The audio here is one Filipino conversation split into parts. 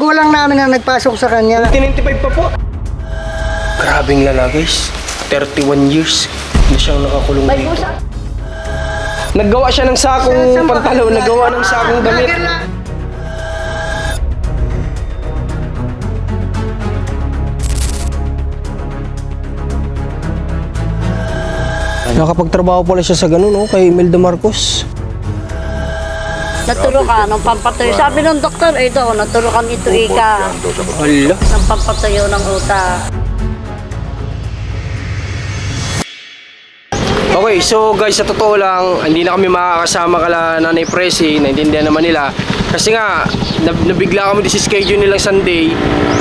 Gulang namin ang nagpasok sa kanya. 1995 pa po. Grabing lala guys. 31 years na siyang nakakulong dito. Naggawa siya ng sakong pantalon, naggawa ng sakong damit. Nakapagtrabaho pala siya sa ganun, oh, kay Imelda Marcos. Naturukan ng pampatayo. Sabi ng doktor, ito, naturukan ito ika Hala. ng pampatayo ng utak. Okay, so guys, sa totoo lang, hindi na kami makakasama kala Nanay Presi, naintindihan naman nila. Kasi nga, nabigla kami sa schedule nilang Sunday.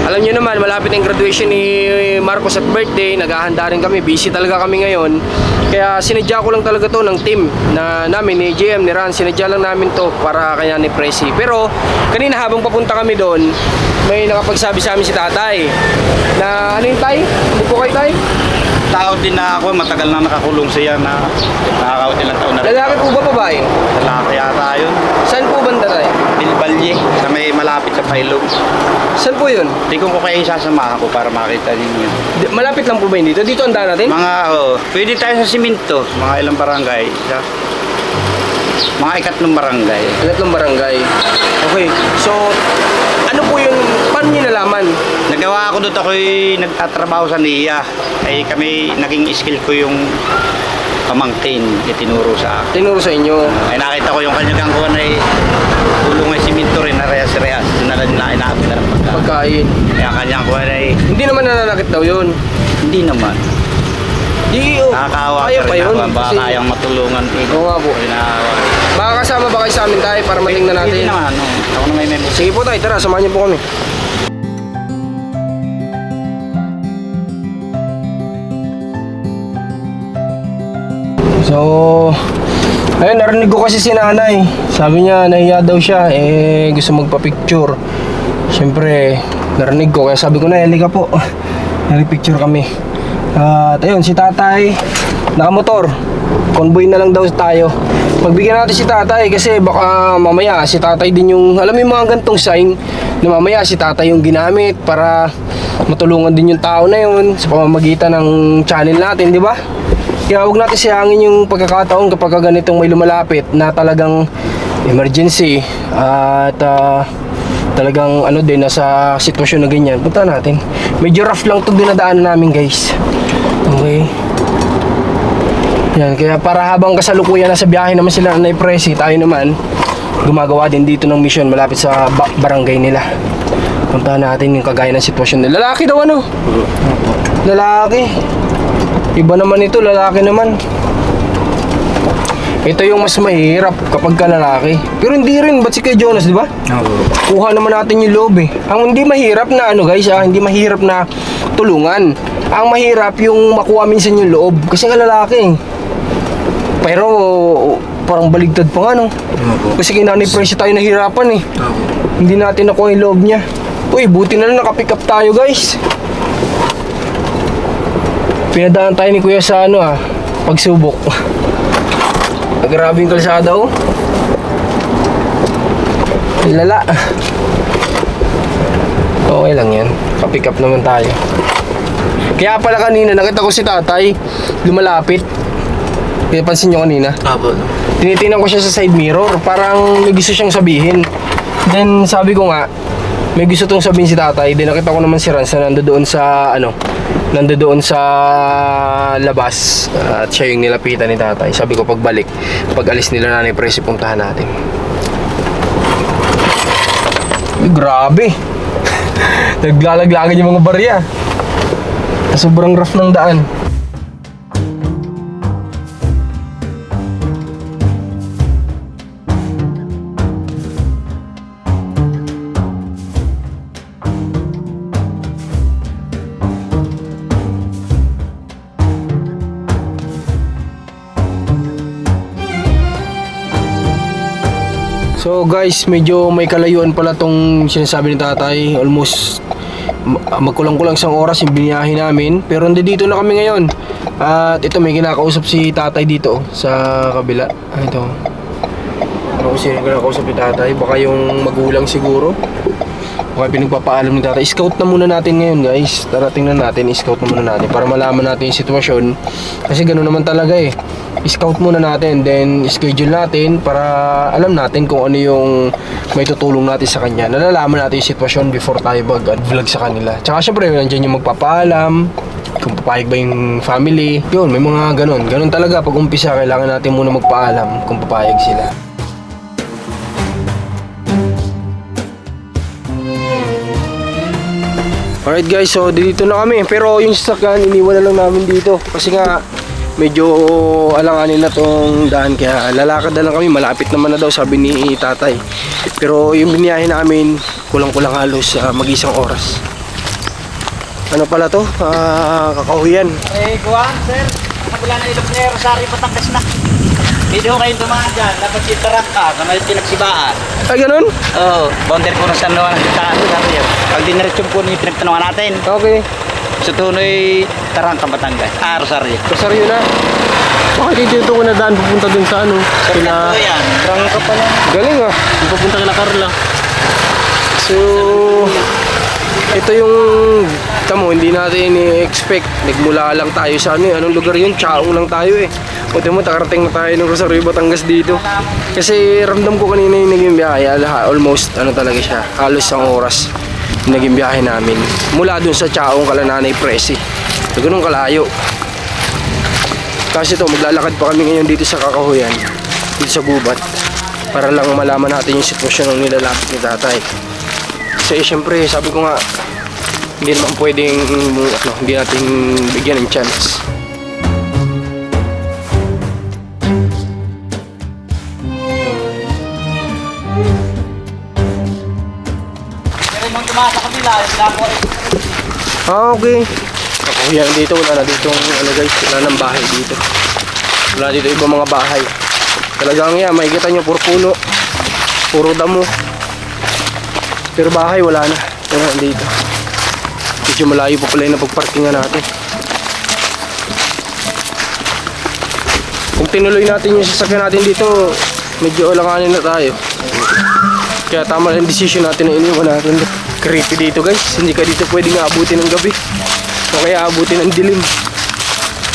Alam nyo naman, malapit ang graduation ni Marcos at birthday, naghahanda rin kami, busy talaga kami ngayon. Kaya sinadya ko lang talaga to ng team na namin, ni JM, ni Ran, sinadya lang namin to para kay Nanay Presi. Pero, kanina habang papunta kami doon, may nakapagsabi sa amin si tatay na, ano yun tay? Hindi po kayo tay? Tao din na ako, matagal na nakakulong siya na nakakawit ilang taon na rin. Lalaki po ba babae? Lalaki yata yun. Saan po banda tay? Bilbalye, sa may malapit sa Pailog. Saan po yun? Hindi ko kayo isasama ako para makita ninyo. Malapit lang po ba yun dito? Dito ang daan natin? Pwede tayo sa siminto, mga ilang barangay. Mga ikatlong barangay. Ikatlong barangay. Okay, so ano po yun? Paano nyo nalaman? Nagawa ako doon, ako'y nagtatrabaho sa NIA. Ay kami, naging skill ko yung pamangkin, itinuro sa akin. Tinuro sa inyo. Ay nakita ko yung kanyang kuwan ay tulong ay siminto rin na reyas-reyas. Dinala nila inaabot na ng pagkain. Pagkain. Kaya kanyang kuwan ay Hindi naman nananakit daw yun. hindi naman. Di, Nakakaawa kaya ka pa rin yun. ako. Baka Kasi kayang matulungan. Oo nga po. Nakakaawa. makakasama ba kayo sa amin tayo para matingnan Hindi natin? naman. Ako na may member. Sige po tayo, tara, samahan niyo po kami. So, ayun, narinig ko kasi si nanay. Sabi niya, nahiya daw siya, gusto magpa-picture. Siyempre, narinig ko, kaya sabi ko na, halika po. Nari-picture kami. At ayun, si tatay, nakamotor. Convoy na lang daw tayo. Pagbigyan natin si tatay kasi baka mamaya si tatay din yung, alam mo yung mga gantong sign na mamaya si tatay yung ginamit para matulungan din yung tao na yun sa pamamagitan ng channel natin, di ba? Kaya huwag natin sayangin yung pagkakataon kapag ganitong may lumalapit na talagang emergency at talagang ano din nasa sitwasyon na ganyan. Punta natin. Medyo rough lang itong dinadaanan namin guys. Okay. Yan, kaya para habang kasalukuyan nasa biyahe naman sila Nanay Presi, tayo naman gumagawa din dito ng mission malapit sa barangay nila. Puntahan natin yung kagaya ng sitwasyon nila. Lalaki daw ano? Lalaki. Iba naman ito, lalaki naman. Ito yung mas mahirap kapag ka lalaki. Pero hindi rin, ba't si Kuya Jonas, di ba? Kuha naman natin yung loob eh. Ang hindi mahirap na ano guys, hindi mahirap na tulungan. Ang mahirap yung makuha minsan yung loob. Kasi nga lalaki. Pero parang baligtad pa nga no. Kasi kay Nanay Presi tayo nahirapan eh. Hindi natin nakuha yung loob niya. Uy, buti na lang nakapick up tayo guys. Pinadaan tayo ni Kuya sa ano pagsubok. Grabe yung kalsada oh. Lala. Okay lang yan. Kapick up naman tayo. Kaya pala kanina nakita ko si tatay lumalapit. Kaya pansin nyo kanina? Tinitingnan ko siya sa side mirror. Parang may gusto siyang sabihin. Then sabi ko nga, may gusto tong sabihin si tatay. Then nakita ko naman si Rans na nandoon sa nandoon sa labas. At siya yung nilapitan ni tatay. Sabi ko pagbalik, pag alis nila Nanay Presi, puntahan natin. Ay, grabe. Naglalaglagan yung mga barya. Sobrang rough ng daan. So guys, medyo may kalayuan pala tong sinasabi ni tatay. Almost magkulang-kulang isang oras yung biniyahe namin. Pero nandito na kami ngayon. At ito, may kinakausap si tatay dito sa kabila. Ito. Ano kasi kinakausap ni tatay? Baka yung magulang siguro. Okay, pinagpapaalam ni tatay. Scout na muna natin ngayon, guys. Tara, tingnan natin. Scout na muna natin para malaman natin yung sitwasyon. Kasi gano'n naman talaga eh. Scout muna natin, then schedule natin para alam natin kung ano yung may tutulong natin sa kanya. Nalalaman natin yung sitwasyon before tayo mag-vlog sa kanila. Tsaka syempre, nandiyan yung magpapaalam, kung papayag ba yung family. Yun, may mga ganun. Ganun talaga, pag umpisa, kailangan natin muna magpaalam kung papayag sila. Alright guys, so dito na kami. Pero yung sasakyan, iniwan na lang namin dito. Kasi nga, medyo alanganin na tong daan. Kaya lalakad na lang kami. Malapit naman na daw, sabi ni tatay. Pero yung biniyahe namin, kulang-kulang halos mag-isang oras. Ano pala to? Kakahuyan. Guwan, sir. Nakabula na ilog ni Rosario, Batangas na. Hindi ho kayong dumaan dyan. Dapat yung Tarangka, na may pinagsibaan. Ay, ganun? Oo, boundary po ng San Juan. Pag diniretso po yung pinagtanungan natin, Okay. sa tunoy Tarangka, Batangas. Rosario. Rosario na. Bakit dito ko na daan pupunta dun sa ano? Kina... yan. Tarangka pala. Galing ah. Pupunta kila Carla. So, ito yung tamo, hindi natin i-expect. Nagmula lang tayo sa ano, anong lugar yun? Chaong lang tayo eh. Buti mo, nakarating na tayo ng Rosario, Batangas dito. Kasi ramdam ko kanina yung naging biyahe, almost ano talaga siya, halos isang oras yung naging biyahe namin. Mula dun sa Chaong, Kalananay, Presi. So, ganun kalayo. Kasi ito, maglalakad pa kami ngayon dito sa Kakahuyan, dito sa Gubat, para lang malaman natin yung sitwasyon ng nilalapit ni tatay. Kasi syempre, sabi ko nga, hindi naman pwedeng hindi natin bigyan ng chance. Pero yung tumasa kabila, yung dako eh. Okay. Kakahuyan dito, wala na dito ano guys, wala nang bahay dito. Wala dito ibang mga bahay. Talagang yan, makikita nyo, puro puno, puro damo. Pero bahay wala na. Pero dito. Medyo malayo pa pala yung napagparkingan natin. Kung tinuloy natin yung sasakyan natin dito, medyo alanganin na tayo. Kaya tama lang yung decision natin na iniwan natin. Creepy dito guys. Hindi ka dito pwedeng aabutin ng gabi. O kaya aabutin ng dilim.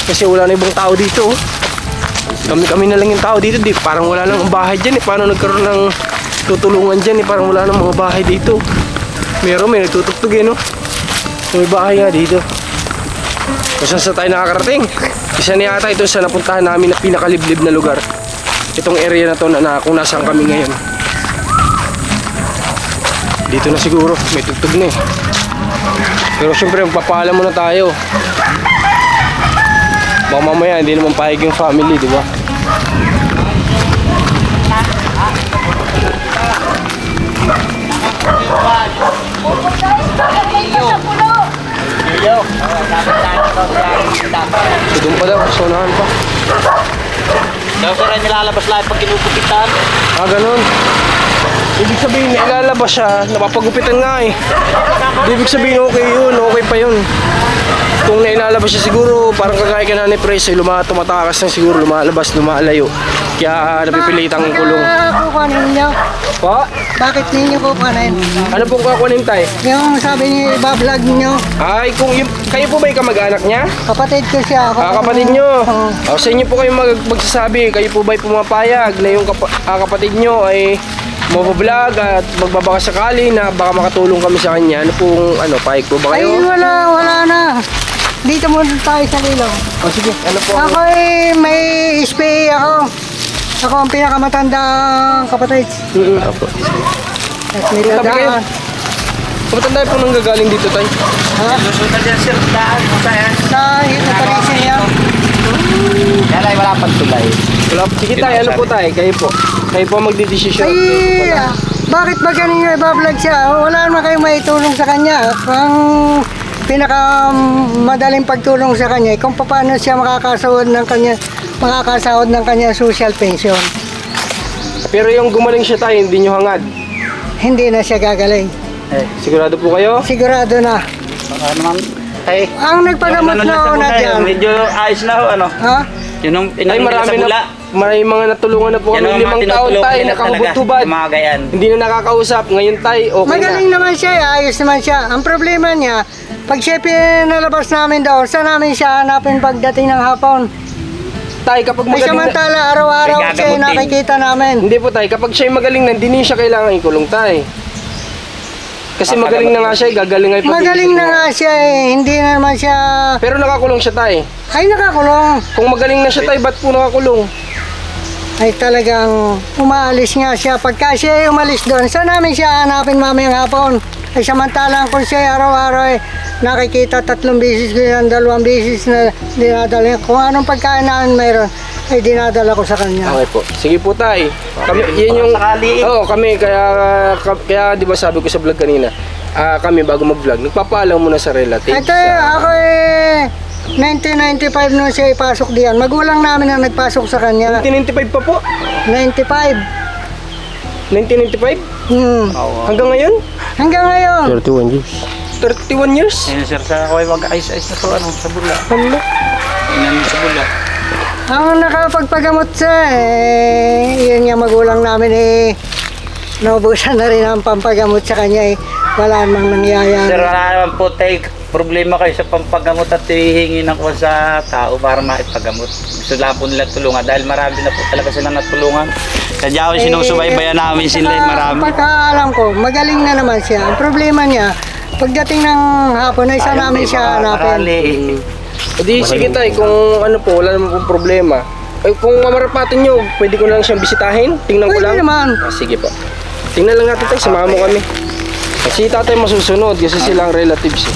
Kasi wala na ibang tao dito. Oh. Kami na lang yung tao dito. Parang wala nang bahay dyan eh. Paano nagkaroon ng tutulungan dyan eh? Parang wala nang mga bahay dito. Meron, may nagtutugtog eh no. May bahay nga dito. Kung saan tayo nakakarating. Isa na yata ito sa napuntahan namin na pinakaliblib na lugar. Itong area na to na kung nasaan kami ngayon. Dito na siguro, may tugtog na eh. Pero syempre magpapaalam muna tayo. Baka mamaya hindi naman pahig yung family, di ba? So doon pa daw, sonahan pa. Daw sir ay nilalabas lahat pag kinukupitan. Ganun. Ibig sabihin, ilalabas siya, napapagupitan nga eh. Ibig sabihin, okay yun, okay pa yun. Kung nailalabas siya siguro, parang kagaya ka na ni Presi, tumatakas na siguro, lumalabas, lumalayo. Kaya napipilitang kulong. Kukuhanin ninyo? Pa? Bakit ninyo kukuhanin? Ano pong kakunin tayo? Yung sabi niyo, iba-vlog niyo. Ay, kung kayo po ba yung kamag-anak niya? Kapatid ko siya. Kapatid nyo. Oo. Sa inyo po kayo magsasabi, kayo po ba'y pumapayag na yung kapatid nyo ay mabablog at magbabaka sakali na baka makatulong kami sa kanya? Ano pong, payag po ba Ay, kayo? wala na. Dito muna tayo sa Lilong. O sige, ano po? Ako may SPA ako. Ako ang pinakamatandang kapatid. Apo. At niladaan. Kumatanda po nang gagaling dito tayo? Ha? Susunod yan sir, daan mo tayo. Sa ito, talisin niya. Yan ay wala pang tulay. Wala po. Sige tayo, ano po tayo? Kayo po. Kayo po magdidesisyon. Ay, bakit ba ganun yung iba-vlog siya? Wala naman kayong maitulong sa kanya. Ang pinakamadaling pagtulong sa kanya, kung paano siya makakasahod ng kanya social pension. Pero yung gumaling siya tayo, hindi nyo hangad. Hindi na siya gagaling. Sigurado po kayo? Sigurado na. Baka naman, ay, Ang nagpagamot na ako na dyan. medyo ayos na ho, ano? Ha? Yun ang Ay, inamin nila sa bula. may mga natulungan na po Yan kami ang mga 5 taon tinutulungan tayo, nila talaga, nakahubad-hubad. yung mga gayan. Hindi na nakakausap. Ngayon tayo, okay Magaling na. naman siya, ayos naman siya. Ang problema niya, pag siya pinalabas namin daw, saan namin siya hanapin pagdating ng hapon? Tay, kapag Ay magaling na... samantala, araw-araw May siya gagamot din. nakikita namin. Hindi po tay, kapag siya magaling na, hindi niya siya kailangan ikulong tay. Kasi magaling na nga siya, gagaling nga yung Magaling na pag-iisip nga niya. siya hindi na naman siya, Pero nakakulong siya tay. ay nakakulong. Kung magaling na siya tay, ba't po nakakulong? Ay talagang umaalis nga siya. Pagka siya ay umalis doon, saan namin siya hanapin mamayang hapon? Ay samantalang kung siya ay araw-araw ay nakikita 3 beses, 2 beses na dinadala. Kung anong pagkain namin mayroon, ay dinadala ko sa kanya. Okay po. Sige po tay. Kami, yan yung... Sakali. Oo, kami, kaya di ba sabi ko sa vlog kanina, kami bago mag-vlog, nagpapaalam muna sa relatives. Ito ako 1995 nung siya ipasok diyan. Magulang namin ang nagpasok sa kanya. 1995 pa po? 95. 1995? Hanggang ngayon? Hanggang ngayon. 31 years. 31 years? Ayun sir, sa ako ay mag-ayos-ayos na to, ano, sa bula. Hala. Ayun, sa bula. Ang nakapagpagamot siya, yun yung magulang namin naubusan na rin ang pampagamot sa kanya wala namang nangyayari. Sir, wala naman po tayo problema kayo sa pampagamot at hihingi ng ko sa tao para maipagamot. Gusto lang po nila tulungan dahil marami na po talaga sila natulungan. Sadya ako sinusubaybayan namin sila marami. Pagkaalam ko, magaling na naman siya. Ang problema niya, pagdating ng hapon ay isa namin siya hanapin. Di sige tay, kung ano po, wala naman pong problema. Kung mamarapatin nyo, pwede ko na lang siyang bisitahin? Tingnan ko Pwede lang. naman. Sige po. Tingnan lang natin tayo, samahan mo kami. Si tatay masusunod kasi sila ang relatives.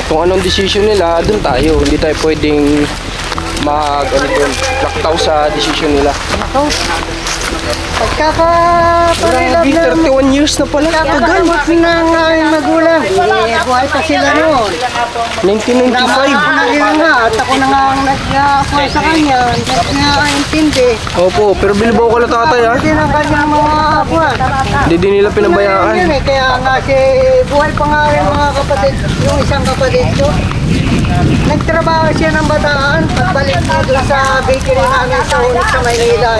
Kung anong decision nila, dun tayo. Hindi tayo pwedeng laktaw sa decision nila. Pagkakaparilab Grabe, na 31 years na pala. Tagal. pagkakamot ng aming magulang, buhay pa sila noon. 1995. Ako na rin nga, at ako na nga ang nag-akuha sa kanya, nag-intindi. Opo, pero bilbaw ko lang tatay ha. Hindi na kanyang mga apuan. Hindi din nila pinabayaan. Yun kaya nga si buhay pa nga rin mga kapatid, yung isang kapatid ko. Nagtrabaho siya ng Bataan, pagbalik niya doon sa bakery namin sa Unik sa Maynila.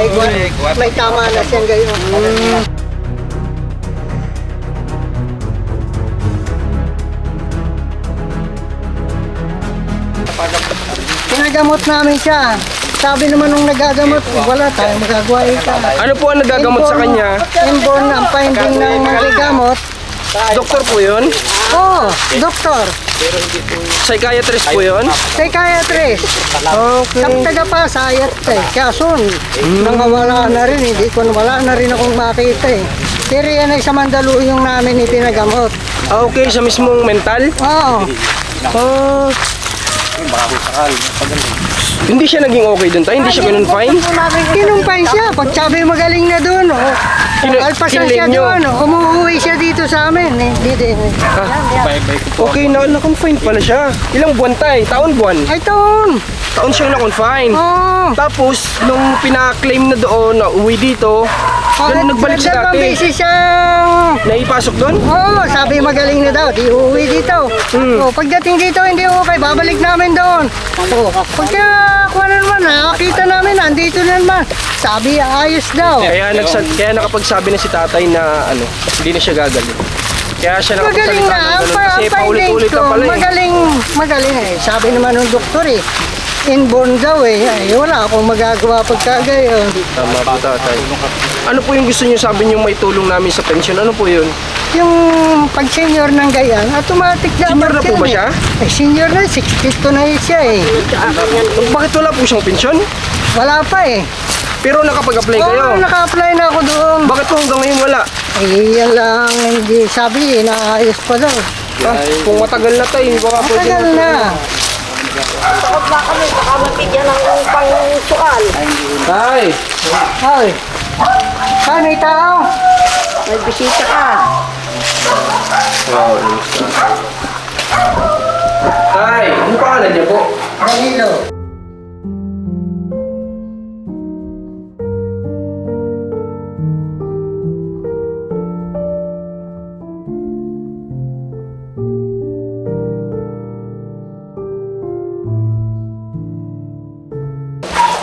May tama na siyang gayon. Pinagamot namin siya. Sabi naman nung nagagamot, wala tayong magagawa ito. Ano po ang nagagamot sa kanya? Inborn ang finding ng nagagamot. Doktor po yun? Oo, doktor. Psychiatrist po yun? Psychiatrist. Okay. Sa tagapasayat kaso nangawala na rin, wala na rin akong makita Pero yan ay sa Mandaluyong namin ipinagamot. Okay, sa mismong mental? Oo. Hindi siya naging okay dun tayo? Hindi siya ganun fine? Kinumpay siya. Pag sabi magaling na doon, alpasan siya kinlame nyo? doon. Umuwi siya dito sa amin. Okay, na-confine pala siya. Ilang buwan tayo? Taon-buwan? Ay, taon. Taon siyang na-confine. Oo. Tapos, nung pina-claim na doon, na uwi dito, ganun nagbalik siya Dalawang dati. beses siyang Naipasok doon? Oo, sabi magaling na daw, di uuwi dito. Pagdating dito, hindi okay, babalik namin doon. Pagka, kung ano naman, nakakita namin, andito na naman. Sabi, ayos daw. Kaya nakapagsabi na si tatay na hindi na siya gagaling. Kaya siya Magaling nakapagsalita na, ng ang ganun kasi findings paulit-ulit ko, na pala eh. magaling Sabi naman ng doktor inborn daw Ay, wala akong magagawa pagkagayon. Tama po tatay. Ano po yung gusto niyo sabi niyo may tulong namin sa pension? Ano po yun? Yung pag-senior ng gayan, automatic na. Senior na po ba siya? Eh, senior na, 62 na siya Bakit wala po siyang pensyon? Wala pa Pero nakapag-apply kayo. Oo, naka-apply na ako doon. Bakit po hanggang ngayon wala? Yan lang, hindi sabi, naayos pa daw. Kung matagal na tayo, baka pwede Matagal na. Takot na kami, baka mabigyan ng pang-sukal. Tay! Ay, saan may tao? May bisita ka. Tay! Ano pangalan niya po? Danilo.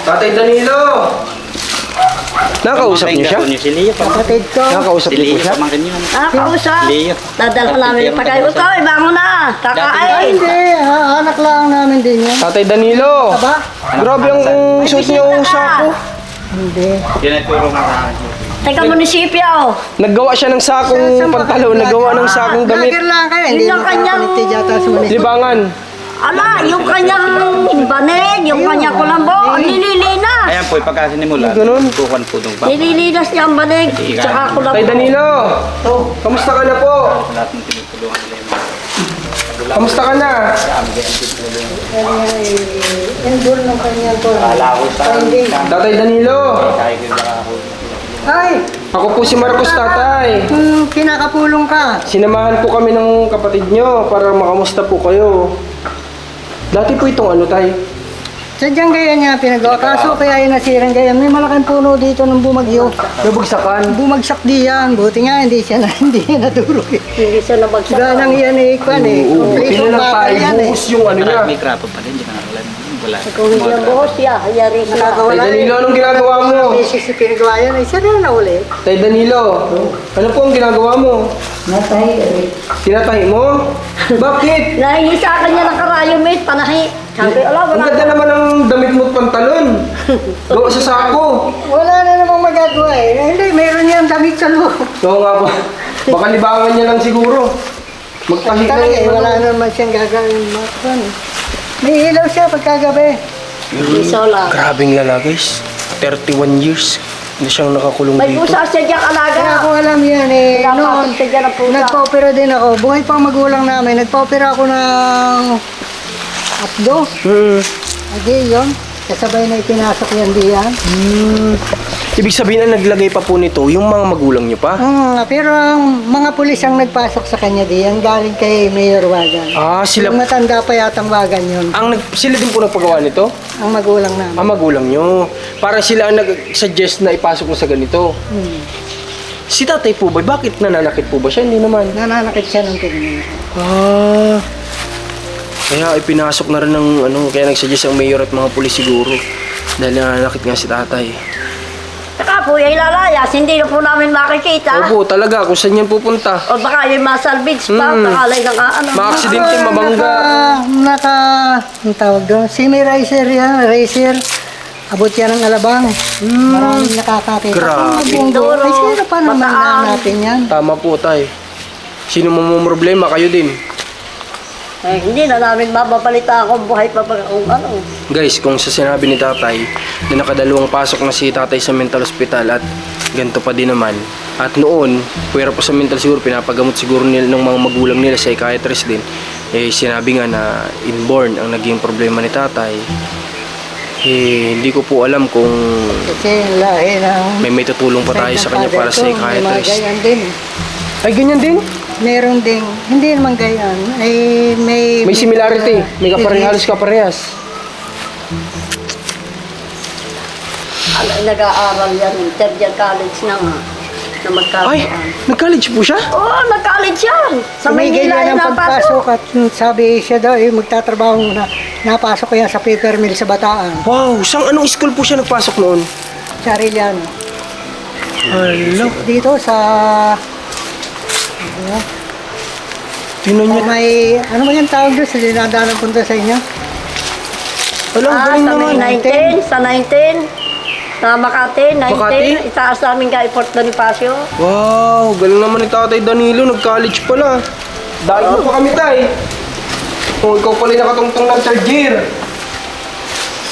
Tatay Danilo! Nakausap niyo siya? Si Leo. Kapatid ko. Nakausap Si niyo po Leo, siya? pamangkin niyo. Kausap. Leo. Dadalhan namin yung pagkain. Ikaw, bangon na. Ay, Kakain. hindi. Anak lang namin din yan. Tatay Danilo! Aba? Grabe ang suot niyo ang sako. Hindi. Yun ay turo nga sa akin. Teka, munisipyo. Naggawa siya ng sakong pantalon, nagawa ng sakong damit. Vlogger lang kayo. Hindi Yun ang kanyang- makapalit yata sa munisipyo. Libangan. Ala, yung kanyang banig, yung kanyang kulambo, nililinas. Ayan po, pagka sinimula, Ganun. kukuhan po ng Nililinas niya ang banig, tsaka kulambo. Tay Danilo! Kamusta ka na po? lahat ng tinutulungan nila yung Kamusta ka na? Endure ng kanyang to. Kala ko sa Hindi. Tatay Danilo! kaya ko yung ako. Ay, Ako po si Marcos, tatay. kung kinakapulong ka. Sinamahan po kami ng kapatid nyo para makamusta po kayo. Dati po itong ano, tay? Sadyang gaya niya pinagawa. Kaso kaya yung nasirang gaya. May malaking puno dito ng bumagyo. Nabagsakan. Bumagsak diyan. Buti nga hindi siya nadurog eh. Hindi siya nabagsak. Ganang yan eh, kwan eh. Oo, Kompleto sino lang bakal tayo, yan eh. buhos yung ano niya. May krapo pa rin, hindi ka nakakulan. Wala. Kung hindi ang buhos siya, hayari siya. Tay Nakakawala Danilo, anong ginagawa mo? Misis si pinagawa yan eh. Siya na ulit. Tay Danilo, ano po ang ginagawa mo? Tinatahi mo? Bakit? Nahingi sa akin niya ng karayo, mate, panahi. Sabi, ala, Ang wala ganda naman ng damit mo't pantalon. Gawa sa sako. Wala na namang magagawa eh. Hindi, meron niyang damit sa loob. Oo nga po. Baka libangan niya lang siguro. Magpahi na Talaga eh, yung wala ano. naman siyang gagawin. Makwan eh. May ilaw siya pagkagabi. Isa lang. Grabing lala guys. 31 years. Hindi siyang nakakulong May dito. pusa siya diyang alaga. Kaya ako alam yan eh. Pinapatid Noon, siya dyan ng pusa. nagpa-opera din ako. Buhay pa ang magulang namin. Nagpa-opera ako ng apdo. Agi yun. Kasabay na ipinasok yan diyan. Ibig sabihin na naglagay pa po nito yung mga magulang niyo pa? Pero ang mga pulis ang nagpasok sa kanya diyan. Galing kay Mayor Wagan. Ah, sila... Yung matanda pa yatang Wagan yun. Sila din po nagpagawa nito? Ang magulang namin. Ah, magulang nyo. Parang sila ang nag-suggest na ipasok mo sa ganito. Si tatay po ba, bakit nananakit po ba siya? Hindi naman. Nananakit siya ng tingin. Ah. Kaya ipinasok na rin ng ano, kaya nagsuggest ang mayor at mga pulis siguro. Dahil nananakit nga si tatay. Saka po, yung lalayas, hindi na po namin makikita. Opo, talaga, kung saan yan pupunta. O baka yung masalvage pa, takalay ng ano. Ma-aksidente, mabangga. Ang tawag doon, semi-racer yan, racer. Abot yan ng alabang. Maraming nakakakita. Grabe. Pindoro, Ay, sino pa naman Bataan. natin yan? Tama po, tay. Sino problema kayo din. Eh, hindi na namin mababalita kung buhay pa pa kung ano. Guys, kung sa sinabi ni tatay na nakadalawang pasok na si tatay sa mental hospital at ganito pa din naman. At noon, pwera po sa mental siguro, pinapagamot siguro nila ng mga magulang nila, psychiatrist din. Eh, sinabi nga na inborn ang naging problema ni tatay. Eh, hindi ko po alam kung Kasi lahi ng... may tutulong pa tayo sa kanya para sa May mga psychiatrist. ganyan din. Ay, ganyan din? Meron ding, hindi naman ganyan. Ay, may... May similarity. May halos kaparehas. Ano, nag-aaral yan, third year college na nga. Na Ay, magkakaroon. nag-college po siya? Oo, nag-college yan. Sa May Maynila ganyan yung ang napasok. pagpasok at sabi siya daw, magtatrabaho muna. Napasok ko yan sa paper mill sa Bataan. Wow, anong school po siya nagpasok noon? Sa Arellano. Hello. Dito sa... Tingnan niyo. May, ano ba yung tawag doon sa dinadaanan punta sa inyo? Wala, ang galing Sa naman. May 19, sa 19, sa Makati, 19, Makati? itaas namin ka Port Bonifacio. Wow, galing naman ni Tatay Danilo, nag-college pala. Dahil mo pa kami, tay. Oh, ikaw pala yung nakatungtong ng third year.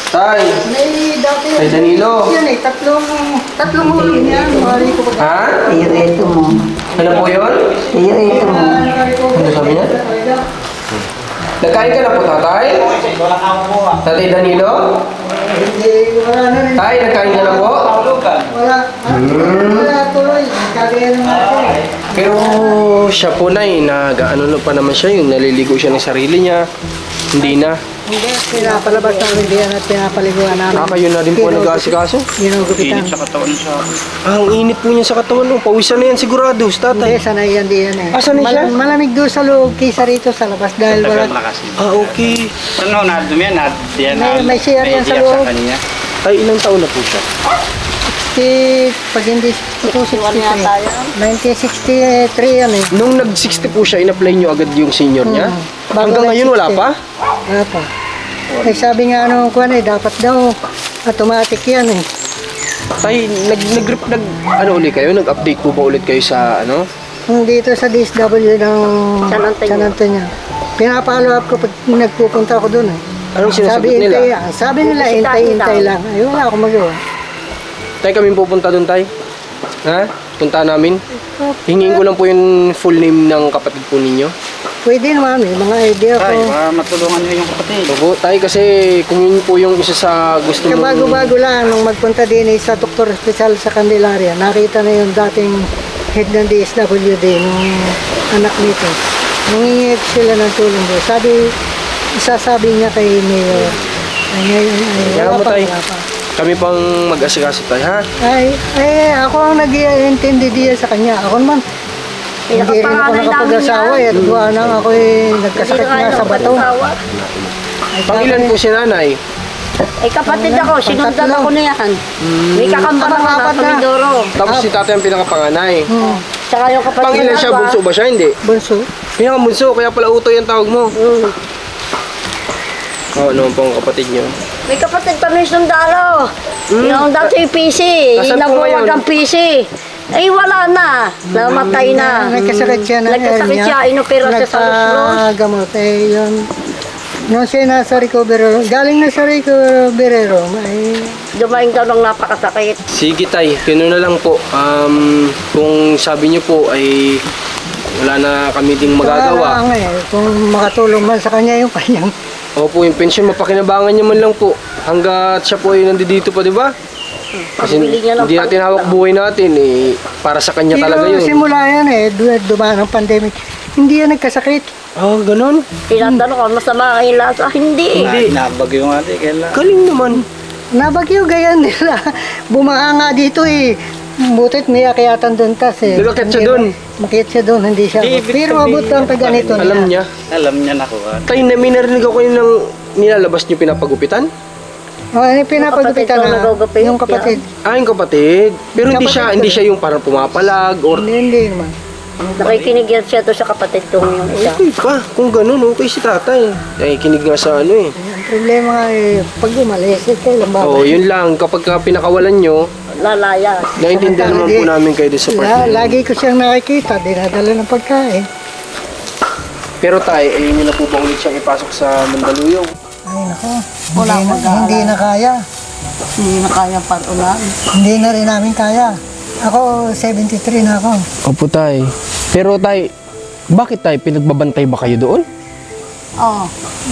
Tay, May dati Tay Danilo. Yan eh, tatlong hulog yan. Mari ko pa. Ha? Ireto mo. Ano po yun? Ireto mo. Ano sabi niya? Nagkain ka na po, tatay? Tatay Danilo? Hindi, wala na rin. Tay, nagkain ka na po? Wala. Wala tuloy. Kagaya ng natin. Pero siya po na nag-ano pa naman siya, yung naliligo siya ng sarili niya. Hindi na. Hindi, pinapalabas namin diyan at pinapaliguan namin. Kayo na din po nag-asikaso. Ginugupitan. Init sa katawan siya. Ang init po niya sa katawan. Oh. Pawisan na yan sigurado, tatay. Hindi, sanay yan diyan eh. Ah, sanay siya? Malamig doon sa loob kaysa rito sa labas dahil Tagal wala. lakas yun. Ah, okay. Ano, yan, May share yan sa iyak loob. kanya. Tay, ilang taon na po siya? Pag hindi 61 yata yan. 1963 yan eh. Nung nag-60 po siya, in-apply nyo agad yung senior niya? Bago Hanggang ngayon wala pa? Wala pa. Eh sabi nga nung kuwan eh, dapat daw automatic yan eh. Tay, ano ulit kayo? Nag-update po ba ulit kayo sa ano? Kung dito sa DSW ng San Antonio. Pinapalo up ko pag nagpupunta ako doon eh. Anong sinasagot nila? Sabi nila, hintay lang. Ay, wala akong magawa. Tay, kami pupunta doon, Tay. Ha? Punta namin. Hingin ko lang po yung full name ng kapatid po ninyo. Pwede naman eh, mga idea ko. Tay, matulungan niyo yung kapatid. Opo, Tay, kasi kung yun po yung isa sa gusto Kaya mong... bago-bago lang, nung magpunta din eh, sa doktor hospital sa Candelaria, nakita na yung dating head ng DSWD, nung anak nito. Nangingip sila ng tulong doon. Isasabi niya kay Mayor. Ay, ngayon, Kaya mo, Tay. wala pa. Kami pang mag-asikaso, Tay, ha? Ako ang nag-iintindi diyan sa kanya. Ako naman, hindi rin ako Pinakapanganay nakapag-asawa namin eh. Duwa nang ako eh, nagkasakit nga sa bato. Pangilan po si nanay? Eh kapatid ako, sinundan Tatlo. ako na yan. May kakambal ako Apat sa na. Mindoro. Tapos si tatay ang pinakapanganay. Tsaka yung kapatid Pangilan siya, dalawa. bunso ba siya? Hindi. Bunso. Pinakabunso, kaya pala utoy ang tawag mo. Oo, naman po ang kapatid niyo. May kapatid kami sundalo. Yung dati yung PC. Nasaan po Nabuwag ngayon? ang PC. Ay wala na. Namatay na. Nagkasakit siya ng Nagkasakit hernia. siya, inopera siya sa Los Bros. Nagpagamot. Eh, yun. Nung siya nasa recovery, galing na sa recovery room, ay Dumaing daw ng napakasakit. Sige, Tay, gano'n na lang po. Kung sabi niyo po ay wala na kami ding magagawa. Kaya lang eh, kung makatulong man sa kanya yung kanyang Opo, yung pension, mapakinabangan niya man lang po. Hanggat siya po ay nandito pa, di ba? Kasi Pambili niya ng hindi natin hawak buhay natin, eh, para sa kanya talaga Pero yun. simula yan eh, dumaan ng pandemic, hindi yan nagkasakit. Oh, ganun? Tinatanong ko, masama ang lasa. Hindi. Nabagyo nga, kailan. Galing naman. Nabagyo gayan nila. Bumaha nga dito eh. Butit may akyatan doon tas eh. Nag-akyat siya doon? Makit siya doon, hindi siya. Di, ibig Pero sabihin, abot lang pa ganito Alam niya. Alam niya na kuha. Tay, may narinig ako yun ng nilalabas niyo pinapagupitan? Oh, pinapagupitan Kapatid ko na. nagugupit, Yung kapatid. Ah, yung kapatid. Pero hindi Kapatid siya, ko. hindi siya yung parang pumapalag or... Hindi naman. Nakikinig yan siya to sa kapatid kong yung isa. Okay pa, kung ganun, okay si tatay. Ay, kinig nga sa ano eh. Ang problema nga eh, pag umalis, kailan ba? Oo, yun lang. Kapag ka pinakawalan nyo, Lalayas. naiintindihan naman po namin kayo doon sa part na yun. Lagi ko siyang nakikita, dinadala ng pagkain. Pero tay, eh, hindi na po ba ulit siyang ipasok sa Mandaluyong? Ay nako, Wala hindi na kaya. Hindi na kaya parulan. Hindi na rin namin kaya. Ako, 73 na ako. Opo tay. Pero tay, bakit tay, pinagbabantay ba kayo doon? Oo.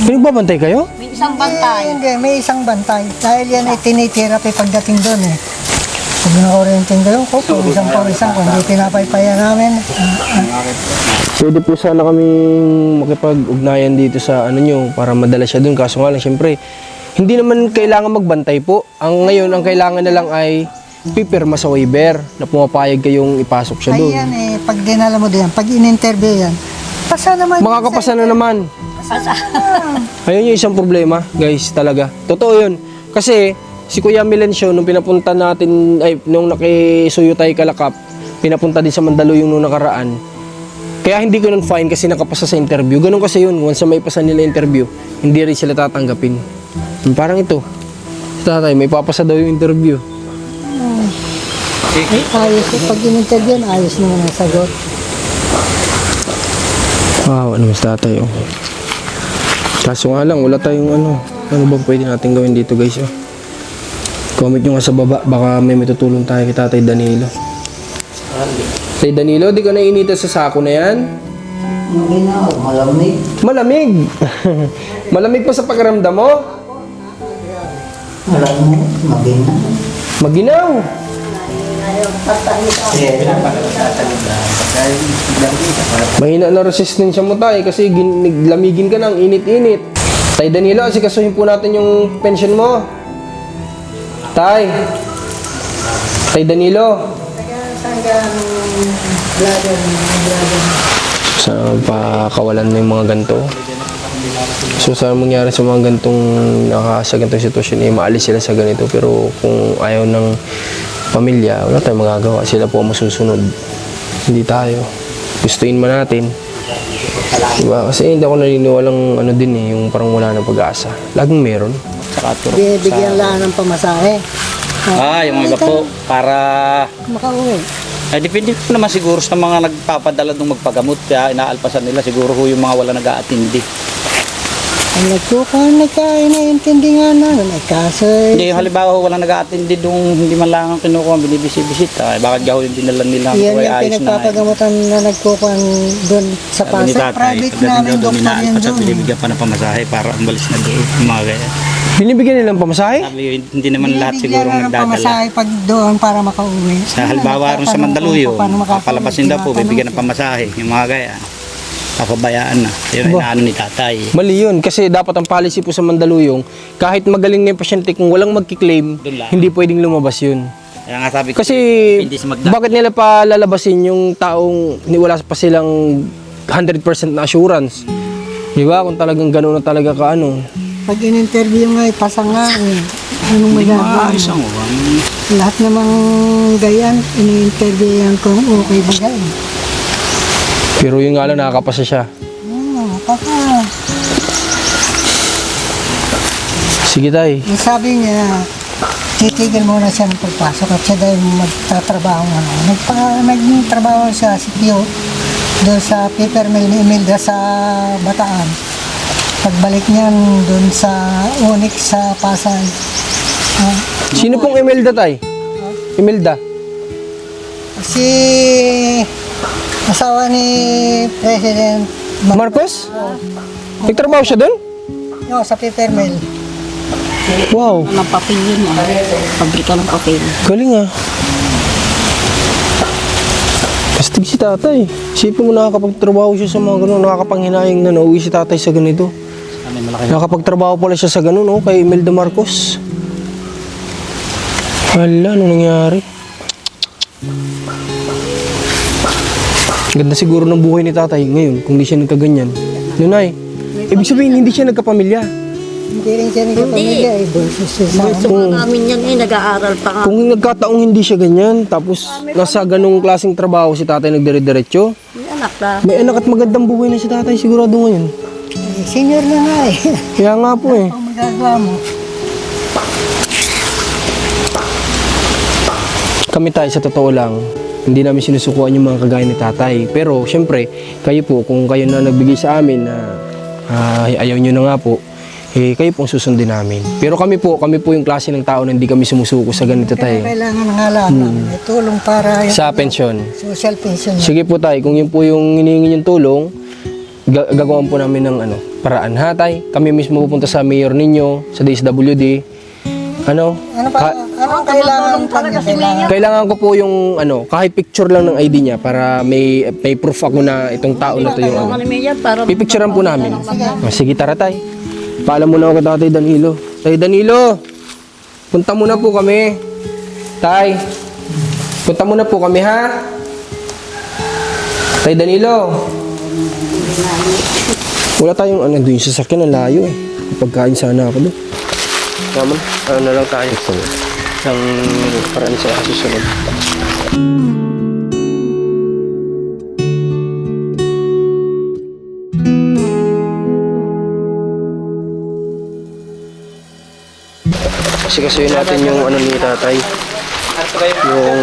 Pinagbabantay kayo? May isang bantay. Hindi, may isang bantay. Dahil yan ay tinitherapy pagdating doon eh. Pag na-orienting kayo ko, isang kung hindi pinapaypayan namin. Pwede po sana kaming makipag-ugnayan dito sa ano nyo para madala siya doon. Kaso nga lang, syempre, hindi naman kailangan magbantay po. Ang ngayon, ang kailangan na lang ay pipirma sa waiver na pumapayag kayong ipasok siya Ay doon. yan eh, pag dinala mo diyan, pag in-interview yan, pasa naman. Makakapasa na naman. Ayun yung isang problema, guys, talaga. Totoo yun. Kasi, si Kuya Milencio, nung pinapunta natin, ay, nung nakisuyo tayo Kalakap, pinapunta din sa Mandaluyong nung nakaraan. Kaya hindi ko nun fine kasi nakapasa sa interview. Ganun kasi yun, once na may pasa nila interview, hindi rin sila tatanggapin. Parang ito. Tatay, may papasa daw yung interview. Ayos, pag in-interview yan, ayos naman ang sagot. Wow, ano mas tatay, oh. Kaso nga lang, wala tayong ano bang pwede natin gawin dito, guys, oh. Comment nyo nga sa baba, baka may matutulong tayo kay Tatay Danilo. Tay Danilo, di ka na inita sa sako na yan? Malamig. Malamig! Malamig pa sa pakiramdam mo? Maginaw! Mahina na resistensya mo tayo kasi lamigin ka ng init-init. Tay Danilo, asikasuhin po natin yung pension mo. Tay Danilo. Sa pakawalan na yung mga ganito. So sana mangyari sa mga ganitong sa ganitong sitwasyon eh maalis sila sa ganito, pero kung ayaw ng pamilya, wala tayong magagawa. Sila po ang masusunod, hindi tayo. Gustuin man natin, diba? Kasi hindi ako naniniwalang ano din eh, yung parang wala ng pag-asa. Laging meron. Saka turok Bigyan lang ng pamasahe. yung iba po, para... Makauwi. depende po naman siguro sa mga nagpapadala ng magpagamot. Kaya inaalpasan nila siguro ho yung mga wala nag-aatindi. Ang naiintindi nga namin. Kaso Hindi, yung halimbawa ho, wala nag-aatindi doon, hindi man lang ang kinukuha, binibisi-bisita. Bakit gawin dinala nila ang yan buhay yung ayos na. pinagpapagamutan na nagkukuhan doon sa Sabi ni Pasay. tatay, Private pagdating namin daw doon, doktor yan inaalpasan, doon. binibigyan pa ng pamasahe para umalis na doon. Mga ganyan. Binibigyan nilang pamasahe? Sabi yun, hindi naman lahat siguro Binibigyan na ng nagdadala. pamasahe pag doon para makauwi. Sa halimbawa rin sa Mandaluyong, papalabasin daw po, bibigyan ng pamasahe, yung mga ganyan. Papabayaan na. Yun ang inaano ni tatay. Mali yun, kasi dapat ang policy po sa Mandaluyong, kahit magaling na yung pasyente, kung walang magkiklaim, Doon lang. hindi pwedeng lumabas yun. Kaya nga sabi ko, Kasi hindi si Magda. bakit nila pa lalabasin yung taong wala pa silang 100% na assurance? Di ba? Kung talagang gano'n na talaga ka ano. Pag in-interview nga, ipasa nga eh. Anong Hindi magagawa? maayos ang uwan. Lahat namang gayan, ini-interview yan kung okay ba gayan. Pero yung nga lang nakakapasa siya. Papa, Sige tay. yung sabi niya, titigil muna siya ng pagpasok at siya dahil magtatrabaho ano. Nagtrabaho siya si Pio doon sa paper mill ni Imelda sa Bataan. Pagbalik niyan doon sa Onyx sa Pasay. Sino pong Imelda tay? Imelda? Si asawa ni President Marcos? Nagtrabaho siya doon? No, sa paper mill. Wow, Ng papel yun, pabrika ng papel. galing ah. Kastig si tatay. Isipin mo nakakapagtrabaho siya sa mga gano'n, nakakapanghinayang na nauwi si tatay sa ganito. May malaki. Nakapagtrabaho pala siya sa ganun, oh, kay Imelda Marcos. Hala, ano nangyari? Ganda siguro ng buhay ni tatay ngayon kung di siya nagkaganyan. Nunay, ibig sabihin hindi siya nagkapamilya. Hindi rin siya nagkapamilya eh. Versus sa Gusto nga namin yan nag-aaral pa nga. Kung nagkataong hindi siya ganyan, tapos nasa ganung klaseng trabaho si tatay nagdire-diretso, May anak na. may anak at magandang buhay na si tatay sigurado ngayon. senior na nga eh. Kaya nga po eh. Ang magagawa mo. Kami tayo sa totoo lang, hindi namin sinusukuan yung mga kagaya ni tatay. Pero syempre, kayo po, kung kayo na nagbigay sa amin na ayaw nyo na nga po, eh kayo pong susundin namin. Pero kami po yung klase ng tao na hindi kami sumusuko sa ganito Kaya tayo. kailangan ng halaman. May tulong para Sa pensyon. social pension. Sige po tayo, kung yun po yung hinihingi yung tulong, gagawan po namin ng paraan. Ha tay, kami mismo pupunta sa mayor ninyo, sa DSWD. Ano anong kailangan pa niya? Kailangan ko po yung kahit picture lang ng ID niya para may proof ako na itong tao na to yung Ano naman yan para Pipicturean po namin. Sige, tara tay. Paalam muna ako kay Tatay Danilo. Tay Danilo, punta muna po kami. Tay, punta muna po kami ha. Tay Danilo. Wala tayong doon yung sasakyan, ang layo eh. Pagkain sana ako doon. Naman, na lang tayo. Ng paraan sa susunod. Kasi kasuyin natin yung ni tatay. Yung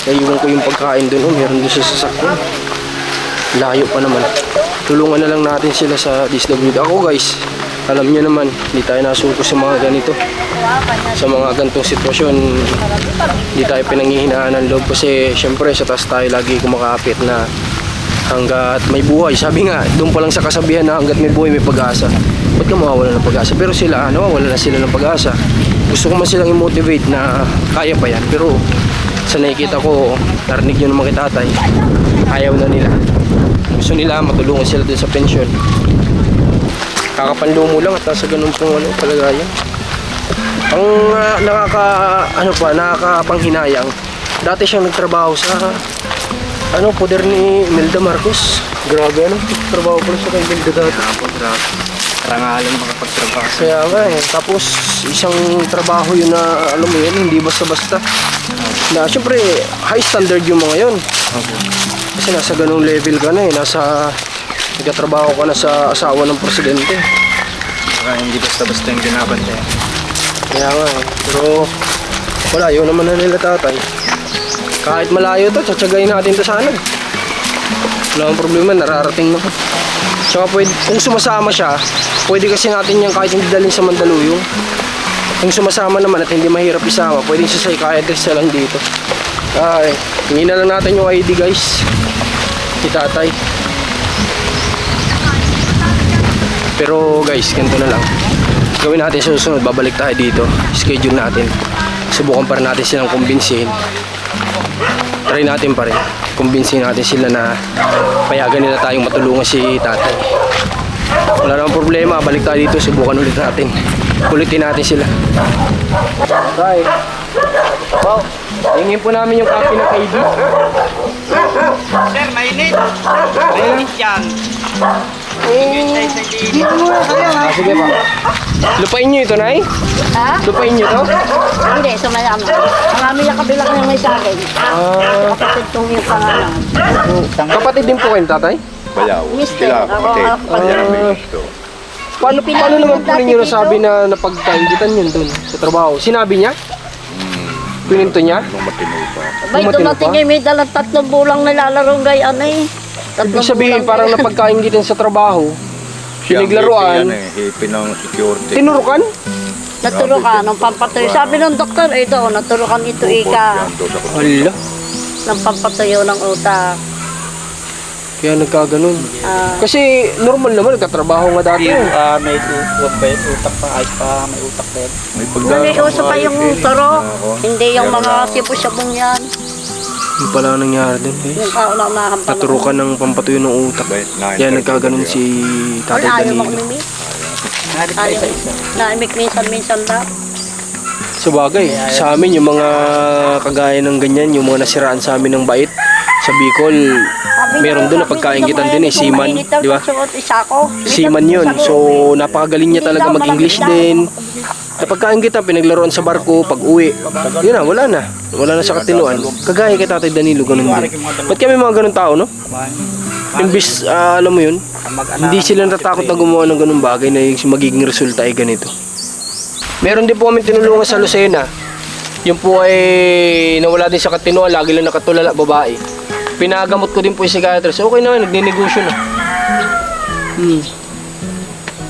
naiwan ko yung pagkain doon. Meron doon sa sasakyan. Layo pa naman. Tulungan na lang natin sila sa DSWD. Ako guys, alam niyo naman, hindi tayo nasuko sa mga ganito. Sa mga ganitong sitwasyon, hindi tayo pinanghihinaan ng loob kasi syempre sa taas tayo lagi kumakapit na hanggat may buhay. Sabi nga, doon pa lang sa kasabihan na hanggat may buhay may pag-asa. Ba't ka mawawala ng pag-asa? Pero sila, wala na sila ng pag-asa. Gusto ko man silang i-motivate na kaya pa yan. Pero sa nakikita ko, narinig nyo naman kay tatay, ayaw na nila. Gusto nila matulungan sila din sa pensyon. Kakapanlumo lang at nasa ganun pong kalagayan. Ang nakakapanghinayang, dati siyang nagtrabaho sa poder ni Imelda Marcos. Grabe trabaho pala siya kay Imelda dati. Grabe. Rangalan makapagtrabaho. Kaya nga eh. Tapos isang trabaho yun na alam mo yun, hindi basta-basta. Na syempre high standard yung mga yun. Kasi nasa ganung level ka na eh. Nagkatrabaho ka na sa asawa ng presidente. Saka hindi basta-basta yung binabantay. Kaya nga eh. Pero malayo naman na nila tatay. Kahit malayo to, tsatsagayin natin to sana. Wala akong problema, nararating na ko. Tsaka pwede, kung sumasama siya, pwede kasi natin yan kahit hindi dalhin sa Mandaluyong. Kung sumasama naman at hindi mahirap isama, pwede sa psychiatrist na lang dito. Ay, hingin na lang natin yung ID guys. Si tatay. Pero guys, ganito na lang. Gawin natin sa susunod, babalik tayo dito. Schedule natin. Subukan pa rin natin silang kumbinsihin. Try natin pa rin. Kumbinsihin natin sila na payagan nila tayong matulungan si tatay. Wala namang problema, balik tayo dito, subukan ulit natin. Kulitin natin sila. Tay. Wow. Hingin po namin yung copy ng ID. Sir, mainit. Mainit yan. Dito muna kayo ha. Sige pa. Lupain nyo ito, Nay? Ha? Lupain nyo to? Hindi, sumayama. Marami yung kabilang ng may sa akin. Kapatid kong yung pangalan. Kapatid din po kayo, tatay? Bayaw. Mister, Sila, ako kapatid. kapatid. Kaya may gusto. Paano naman po ninyo nasabi na napagkaingitan yun dun sa trabaho? Sinabi niya? Pininto niya? Nung matino pa. Bay, Dumating dumating pa? niya, may dalang 3 bulang nilalaro gayan eh. Ibig sabihin, parang napagkaingitan sa trabaho. Pinaglaruan. Hippie ng security. Tinurukan? Naturukan ng pampatuyo. Sabi ng doktor, ito, naturukan ito ika. Hala. Ng pampatuyo ng utak. Kaya nagkaganon. Ah, Kasi normal naman, nagkatrabaho nga dati. May utak ba yun? Utak pa, ayos pa, may utak ba yun? May may uso pa yung turo. Hindi yung mga sipo-sabong yan. Yung pala ang nangyari din, Yung guys. kauna-unahan pa. Naturukan ng pampatuyo ng utak. Kaya nagkaganon si Tatay Wala, ayaw Danilo. maklimit. Ayaw. Naimik minsan-minsan lang. Sa bagay, sa amin yung mga kagaya ng ganyan, yung mga nasiraan sa amin ng bait, sa Bicol, meron doon na pagkaingitan din eh, seaman, di ba? Seaman yun. So, napakagaling niya talaga mag-English din. Napagkaingitan, pinaglaruan sa barko, pag uwi. Yun na, wala na. Wala na sa katinuan. Kagaya kay Tatay Danilo, ganun din. Ba't kami mga ganun tao, no? Imbis, alam mo yun, hindi sila natatakot na gumawa ng ganung bagay na yung magiging resulta ay ganito. Meron din po kami tinulungan sa Lucena. Yung po ay nawala din sa katinuan, lagi lang nakatulala, babae. Pinagamot ko din po yung psychiatrist. Okay na, nagninegosyo na.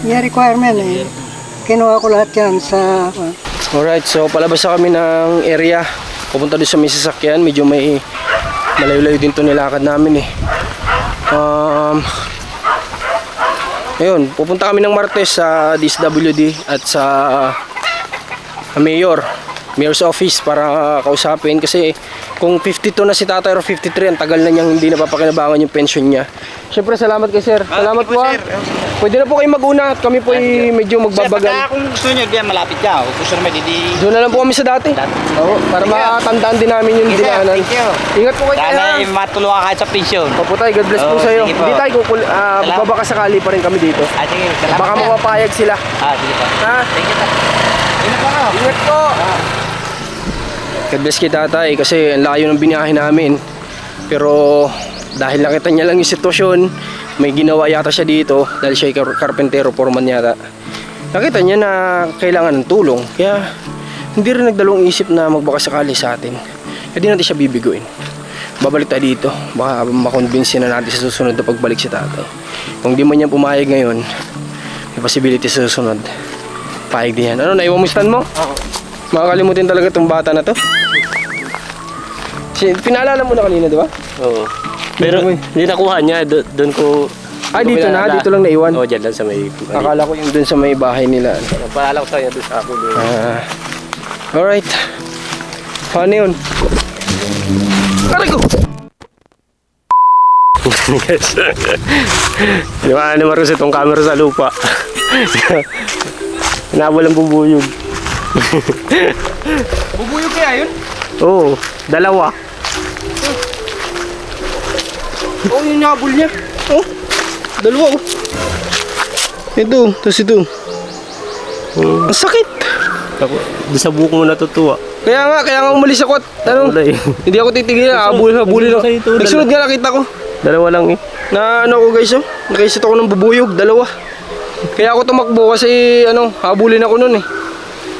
Yung requirement eh. Kinuha ko lahat yan sa... Alright, so palabas na kami ng area. Pupunta doon sa may sasakyan. Medyo may malayo-layo din to nilakad namin eh. Ayun, pupunta kami ng Martes sa DSWD at sa Mayor's office para kausapin kasi kung 52 na si tatay or 53 ang tagal na niyang hindi napapakinabangan yung pension niya. Siyempre salamat kay sir. Salamat po ha. Pwede na po kayo mag-una at kami po ay medyo Sir, magbabagal. pagka kung gusto nyo, diyan malapit ka. Kung gusto naman, di... Doon na lang po kami sa dati. Oo, para matandaan din namin yung Sige, sir. dinaanan. Thank you. Ingat po kayo tayo ha. Sana matulungan kahit sa pensyon. Opo tayo, God bless po Oo, sa'yo. sige po. Hindi tayo babaka sakali pa rin kami dito. Sige, salamat. Baka sir. mapapayag sila. Sige po. Ha? Thank you, sir. Ingat po ako. Ingat po! God bless kay tatay kasi ang layo ng biniyahe namin. Pero dahil nakita niya lang yung sitwasyon, may ginawa yata siya dito dahil siya ay karpentero, foreman yata. Nakita niya na kailangan ng tulong. Kaya hindi rin nagdalawang isip na magbakasakali sa atin. Hindi natin siya bibiguin. Babalik tayo dito. Baka makonvince na natin sa susunod na pagbalik si tatay. Kung di man niya pumayag ngayon, may possibility sa susunod. Payag din yan. Ano, naiwan mo stand mo? Oo. Makakalimutin talaga itong bata na to. Pinaalala mo na kanina, di ba? Oo. Pero hindi nakuha niya, doon ko... Ay, dito na? Dito lang naiwan? Oo, dyan lang sa may... Akala ko yung dun sa may bahay nila. Paalala ko sa'yo doon sa ako doon. Alright. Paano yun? Aray ko! Di ba, ano Marcos, itong camera sa lupa. Hinabol ang bubuyog. Bubuyog kaya yun? Oo, dalawa. Oo, yung nabul niya. Oh, dalawa oh. Ito, tapos ito. Ang sakit. Ako, doon sa buko mo natutuwa. Kaya nga umalis ako at ano, Wala eh. hindi ako titigil, habulin lang. Sa ito, Nagsunod nga nakita ko. Dalawa lang eh. Na ano ko guys, oh, nakaisit ako ng bubuyog, dalawa. Kaya ako tumakbo kasi ano, habulin ako nun eh.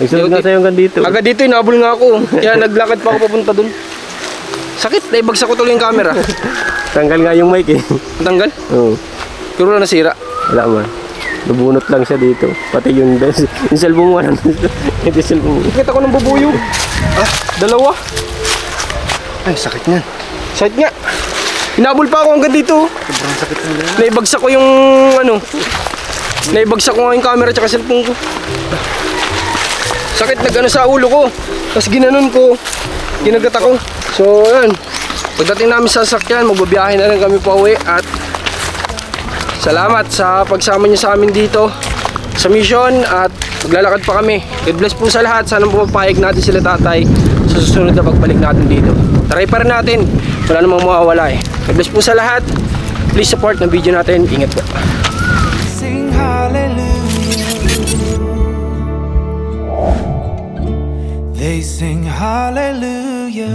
Nagsunod nga sa'yo hanggang dito. Agad dito, inabol nga ako. Kaya naglakad pa ako papunta dun. Sakit, naibagsak ko tuloy yung camera. Tanggal nga yung mic eh. Tanggal, Oo. pero wala nasira. Wala man. Nabunot lang siya dito. Pati yung cellphone mo. Yung cellphone mo. Nakita ko ng bubuyog. Dalawa. Ay, sakit nga. Sakit nga. Inabol pa ako hanggang dito. Sobrang sakit mo lang. Naibagsak ko yung ano. Naibagsak ko nga yung camera tsaka cellphone ko. Sakit nag-ano sa ulo ko. Tapos ginanon ko. Ginagat ako. So, yan. Pagdating namin sa sasakyan, magbabiyahe na rin kami pa uwi. At salamat sa pagsama niyo sa amin dito sa mission. At maglalakad pa kami. God bless po sa lahat. Sana mapapayag natin sila tatay sa susunod na pagbalik natin dito. Try pa rin natin. Wala namang mawawala eh. God bless po sa lahat. Please support ng video natin. Ingat po. Sing hallelujah. They sing hallelujah.